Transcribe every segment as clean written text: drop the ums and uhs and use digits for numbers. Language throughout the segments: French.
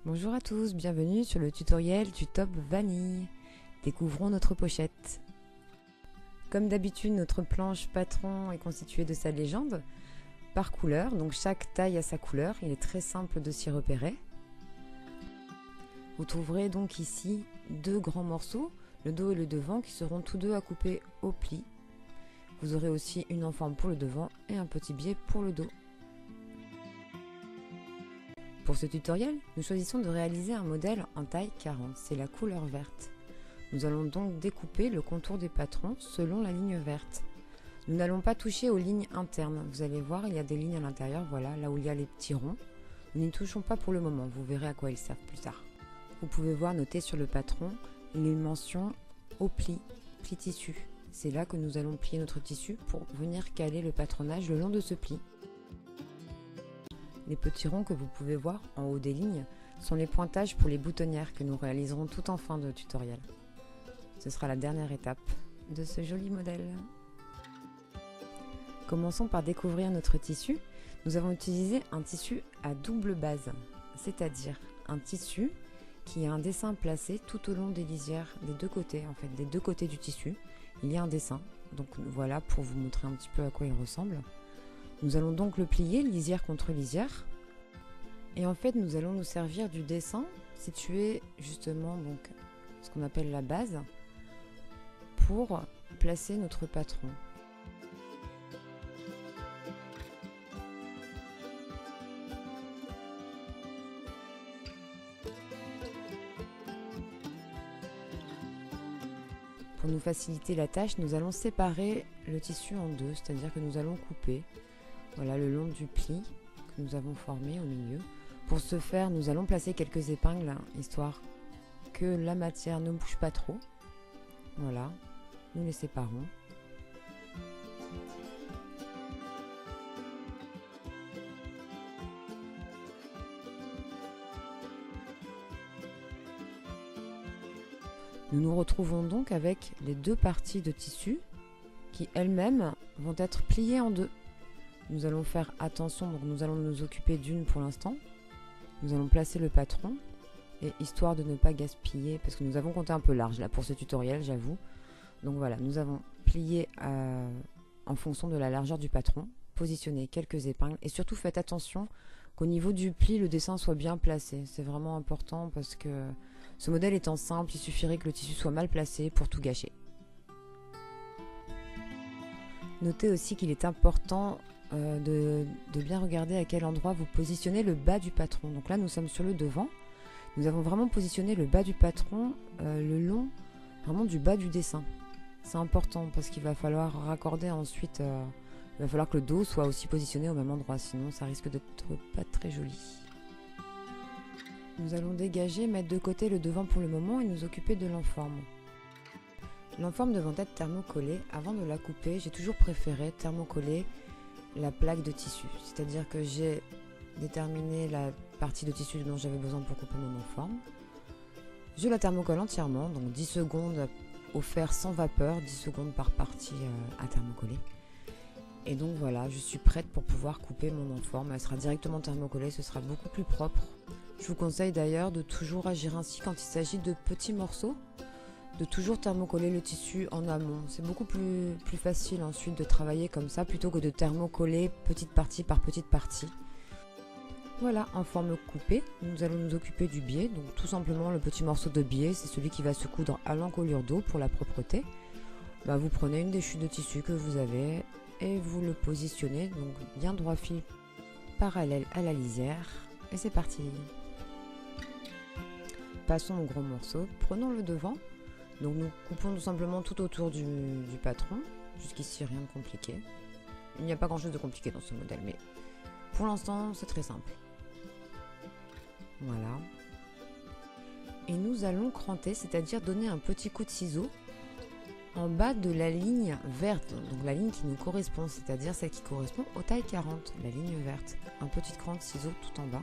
Bonjour à tous, bienvenue sur le tutoriel du top vanille. Découvrons notre pochette. Comme d'habitude, notre planche patron est constituée de sa légende par couleur, donc chaque taille a sa couleur, il est très simple de s'y repérer. Vous trouverez donc ici deux grands morceaux, le dos et le devant, qui seront tous deux à couper au pli. Vous aurez aussi une enforme pour le devant et un petit biais pour le dos. Pour ce tutoriel, nous choisissons de réaliser un modèle en taille 40, c'est la couleur verte. Nous allons donc découper le contour des patrons selon la ligne verte. Nous n'allons pas toucher aux lignes internes, vous allez voir il y a des lignes à l'intérieur, voilà, là où il y a les petits ronds. Nous n'y touchons pas pour le moment, vous verrez à quoi ils servent plus tard. Vous pouvez voir noté sur le patron les mentions au pli tissu. C'est là que nous allons plier notre tissu pour venir caler le patronage le long de ce pli. Les petits ronds que vous pouvez voir en haut des lignes sont les pointages pour les boutonnières que nous réaliserons tout en fin de tutoriel. Ce sera la dernière étape de ce joli modèle. Commençons par découvrir notre tissu. Nous avons utilisé un tissu à double base, c'est-à-dire un tissu qui a un dessin placé tout au long des lisières, des deux côtés en fait, des deux côtés du tissu. Il y a un dessin, donc voilà pour vous montrer un petit peu à quoi il ressemble. Nous allons donc le plier lisière contre lisière et en fait nous allons nous servir du dessin situé justement donc ce qu'on appelle la base pour placer notre patron. Pour nous faciliter la tâche, nous allons séparer le tissu en deux, c'est-à-dire que nous allons couper voilà, le long du pli que nous avons formé au milieu. Pour ce faire, nous allons placer quelques épingles, histoire que la matière ne bouge pas trop. Voilà, nous les séparons. Nous nous retrouvons donc avec les deux parties de tissu qui elles-mêmes vont être pliées en deux. Nous allons faire attention, donc nous allons nous occuper d'une pour l'instant. Nous allons placer le patron et histoire de ne pas gaspiller, parce que nous avons compté un peu large là pour ce tutoriel, j'avoue. Donc voilà, nous avons plié en fonction de la largeur du patron, positionné quelques épingles et surtout faites attention qu'au niveau du pli, le dessin soit bien placé. C'est vraiment important parce que ce modèle étant simple, il suffirait que le tissu soit mal placé pour tout gâcher. Notez aussi qu'il est important de bien regarder à quel endroit vous positionnez le bas du patron. Donc là nous sommes sur le devant, nous avons vraiment positionné le bas du patron le long vraiment du bas du dessin. C'est important parce qu'il va falloir raccorder ensuite, il va falloir que le dos soit aussi positionné au même endroit, sinon ça risque d'être pas très joli. Nous allons dégager, mettre de côté le devant pour le moment et nous occuper de l'enforme. L'enforme devant être thermocollée, avant de la couper, j'ai toujours préféré thermocoller la plaque de tissu, c'est-à-dire que j'ai déterminé la partie de tissu dont j'avais besoin pour couper mon enforme. Je la thermocolle entièrement, donc 10 secondes au fer sans vapeur, 10 secondes par partie à thermocoller. Et donc voilà, je suis prête pour pouvoir couper mon enforme, elle sera directement thermocollée, ce sera beaucoup plus propre. Je vous conseille d'ailleurs de toujours agir ainsi quand il s'agit de petits morceaux, de toujours thermocoller le tissu en amont. C'est beaucoup plus facile ensuite de travailler comme ça plutôt que de thermocoller petite partie par petite partie. Voilà, en forme coupée, nous allons nous occuper du biais. Donc tout simplement le petit morceau de biais, c'est celui qui va se coudre à l'encolure d'eau pour la propreté. Vous prenez une des chutes de tissu que vous avez et vous le positionnez, donc bien droit fil parallèle à la lisière. Et c'est parti. Passons au gros morceau, prenons le devant. Donc nous coupons tout simplement tout autour du patron, jusqu'ici rien de compliqué. Il n'y a pas grand chose de compliqué dans ce modèle, mais pour l'instant c'est très simple. Voilà. Et nous allons cranter, c'est-à-dire donner un petit coup de ciseau en bas de la ligne verte, donc la ligne qui nous correspond, c'est-à-dire celle qui correspond aux tailles 40, la ligne verte. Un petit cran de ciseau tout en bas,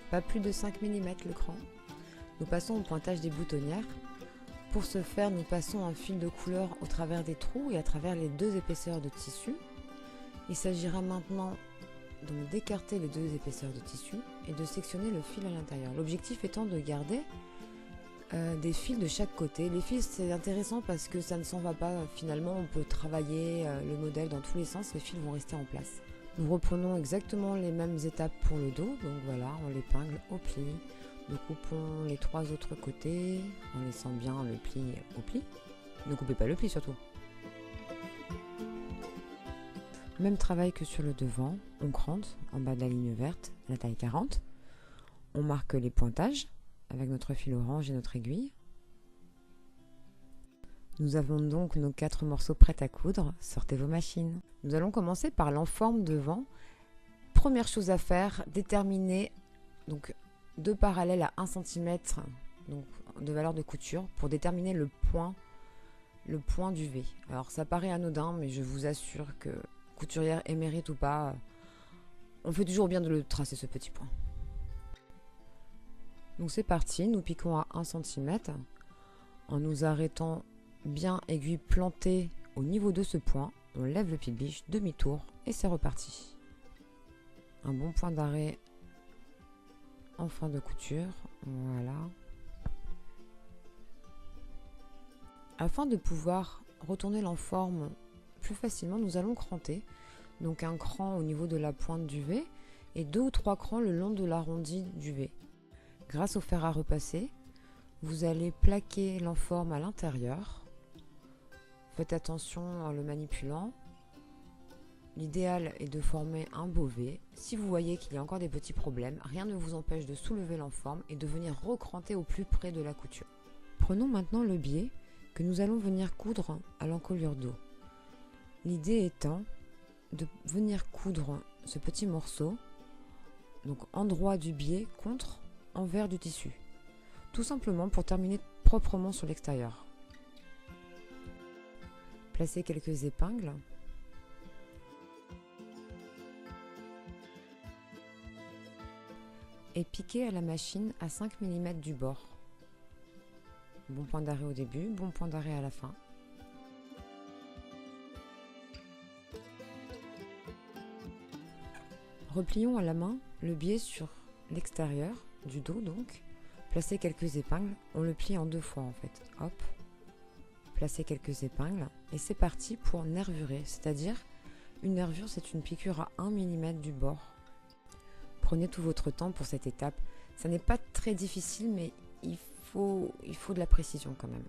pas plus de 5 mm le cran. Nous passons au pointage des boutonnières. Pour ce faire, nous passons un fil de couleur au travers des trous et à travers les deux épaisseurs de tissu. Il s'agira maintenant donc d'écarter les deux épaisseurs de tissu et de sectionner le fil à l'intérieur. L'objectif étant de garder des fils de chaque côté. Les fils, c'est intéressant parce que ça ne s'en va pas. Finalement, on peut travailler le modèle dans tous les sens, les fils vont rester en place. Nous reprenons exactement les mêmes étapes pour le dos. Donc voilà, on l'épingle au pli. Nous coupons les 3 autres côtés en laissant bien le pli au pli. Ne coupez pas le pli surtout. Même travail que sur le devant, on crante en bas de la ligne verte, la taille 40. On marque les pointages avec notre fil orange et notre aiguille. Nous avons donc nos 4 morceaux prêts à coudre. Sortez vos machines. Nous allons commencer par l'enforme devant. Première chose à faire, déterminer donc 2 parallèles à 1 cm donc, de valeur de couture pour déterminer le point du V. Alors ça paraît anodin, mais je vous assure que couturière émérite ou pas, on fait toujours bien de le tracer ce petit point. Donc c'est parti, nous piquons à 1 cm en nous arrêtant bien aiguille plantée au niveau de ce point. On lève le pied de biche, demi-tour et c'est reparti. Un bon point d'arrêt en fin de couture, voilà. Afin de pouvoir retourner l'enforme plus facilement, nous allons cranter. Donc un cran au niveau de la pointe du V et 2 ou 3 crans le long de l'arrondi du V. Grâce au fer à repasser, vous allez plaquer l'enforme à l'intérieur. Faites attention en le manipulant. L'idéal est de former un beau V. Si vous voyez qu'il y a encore des petits problèmes, rien ne vous empêche de soulever l'enforme et de venir recranter au plus près de la couture. Prenons maintenant le biais que nous allons venir coudre à l'encolure dos. L'idée étant de venir coudre ce petit morceau, donc endroit du biais contre envers du tissu, tout simplement pour terminer proprement sur l'extérieur. Placez quelques épingles. Et piquez à la machine à 5 mm du bord. Bon point d'arrêt au début, bon point d'arrêt à la fin. Replions à la main le biais sur l'extérieur du dos donc. Placez quelques épingles, on le plie en 2 fois en fait. Hop. Placez quelques épingles et c'est parti pour nervurer, c'est-à-dire une nervure c'est une piqûre à 1 mm du bord. Prenez tout votre temps pour cette étape. Ça n'est pas très difficile mais il faut de la précision quand même.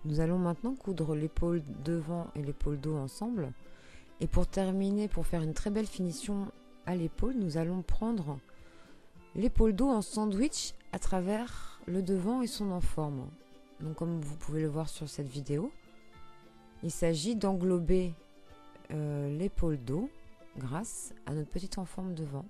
Nous allons maintenant coudre l'épaule devant et l'épaule dos ensemble. Et pour terminer, pour faire une très belle finition à l'épaule, nous allons prendre l'épaule dos en sandwich à travers le devant et son enforme. Donc comme vous pouvez le voir sur cette vidéo, il s'agit d'englober l'épaule dos grâce à notre petite enforme devant.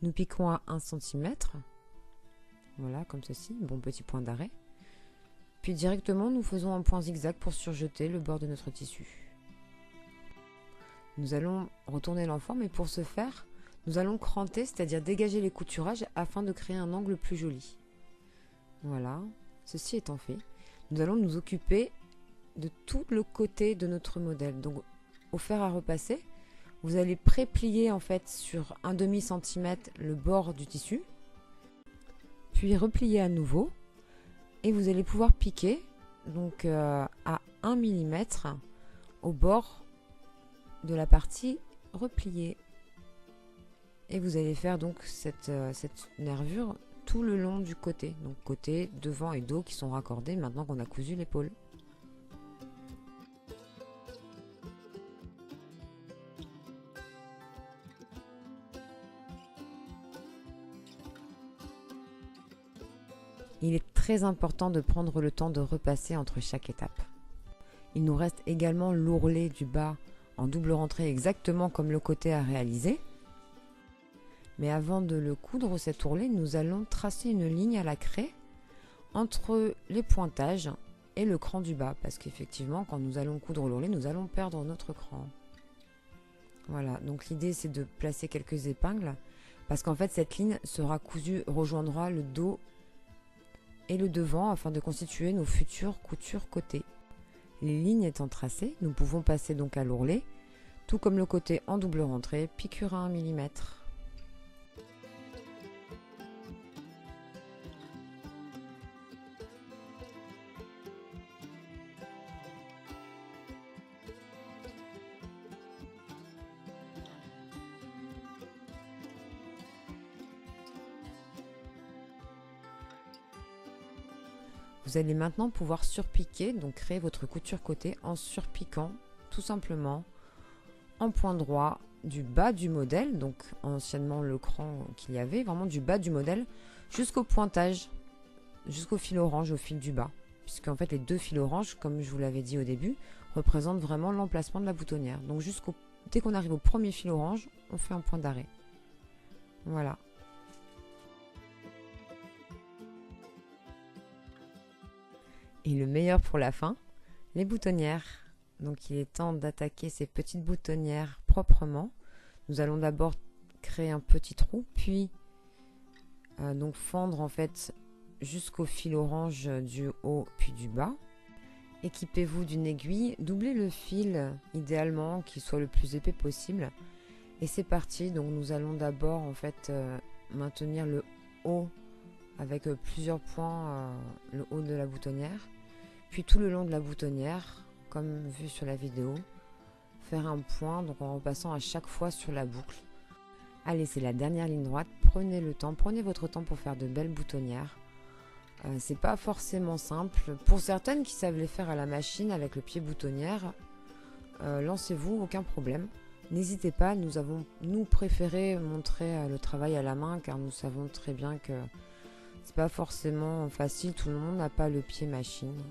Nous piquons à 1 cm, voilà comme ceci, bon petit point d'arrêt. Puis directement nous faisons un point zigzag pour surjeter le bord de notre tissu. Nous allons retourner l'enforme et pour ce faire, nous allons cranter, c'est-à-dire dégager les couturages afin de créer un angle plus joli. Voilà, ceci étant fait, nous allons nous occuper de tout le côté de notre modèle. Donc au fer à repasser, vous allez pré-plier en fait sur 1/2 cm le bord du tissu, puis replier à nouveau et vous allez pouvoir piquer donc à 1 mm au bord de la partie repliée. Et vous allez faire donc cette nervure tout le long du côté, donc côté, devant et dos qui sont raccordés maintenant qu'on a cousu l'épaule. Il est très important de prendre le temps de repasser entre chaque étape. Il nous reste également l'ourlet du bas en double rentrée exactement comme le côté à réaliser. Mais avant de le coudre, cet ourlet, nous allons tracer une ligne à la craie entre les pointages et le cran du bas. Parce qu'effectivement, quand nous allons coudre l'ourlet, nous allons perdre notre cran. Voilà, donc l'idée c'est de placer quelques épingles Parce qu'en fait cette ligne sera cousue, rejoindra le dos et le devant afin de constituer nos futures coutures côté. Les lignes étant tracées, nous pouvons passer donc à l'ourlet, tout comme le côté en double rentrée, piqûre à 1 mm. Vous allez maintenant pouvoir surpiquer, donc créer votre couture côté en surpiquant tout simplement en point droit du bas du modèle, donc anciennement le cran qu'il y avait, vraiment du bas du modèle jusqu'au pointage, jusqu'au fil orange au fil du bas. Puisque en fait les deux fils orange, comme je vous l'avais dit au début, représentent vraiment l'emplacement de la boutonnière. Donc dès qu'on arrive au premier fil orange, on fait un point d'arrêt. Voilà. Et le meilleur pour la fin, les boutonnières. Donc il est temps d'attaquer ces petites boutonnières proprement. Nous allons d'abord créer un petit trou, puis donc fendre en fait jusqu'au fil orange du haut puis du bas. Équipez-vous d'une aiguille, doublez le fil idéalement qu'il soit le plus épais possible. Et c'est parti, donc nous allons d'abord en fait maintenir le haut avec plusieurs points, le haut de la boutonnière. Puis tout le long de la boutonnière, comme vu sur la vidéo, faire un point, donc en repassant à chaque fois sur la boucle. Allez, c'est la dernière ligne droite, prenez le temps, prenez votre temps pour faire de belles boutonnières. C'est pas forcément simple. Pour certaines qui savent les faire à la machine avec le pied boutonnière, lancez-vous, aucun problème. N'hésitez pas, nous préféré montrer le travail à la main car nous savons très bien que c'est pas forcément facile, tout le monde n'a pas le pied machine.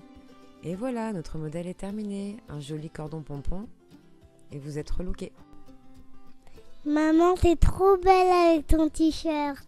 Et voilà, notre modèle est terminé. Un joli cordon pompon et vous êtes relooké. Maman, t'es trop belle avec ton t-shirt.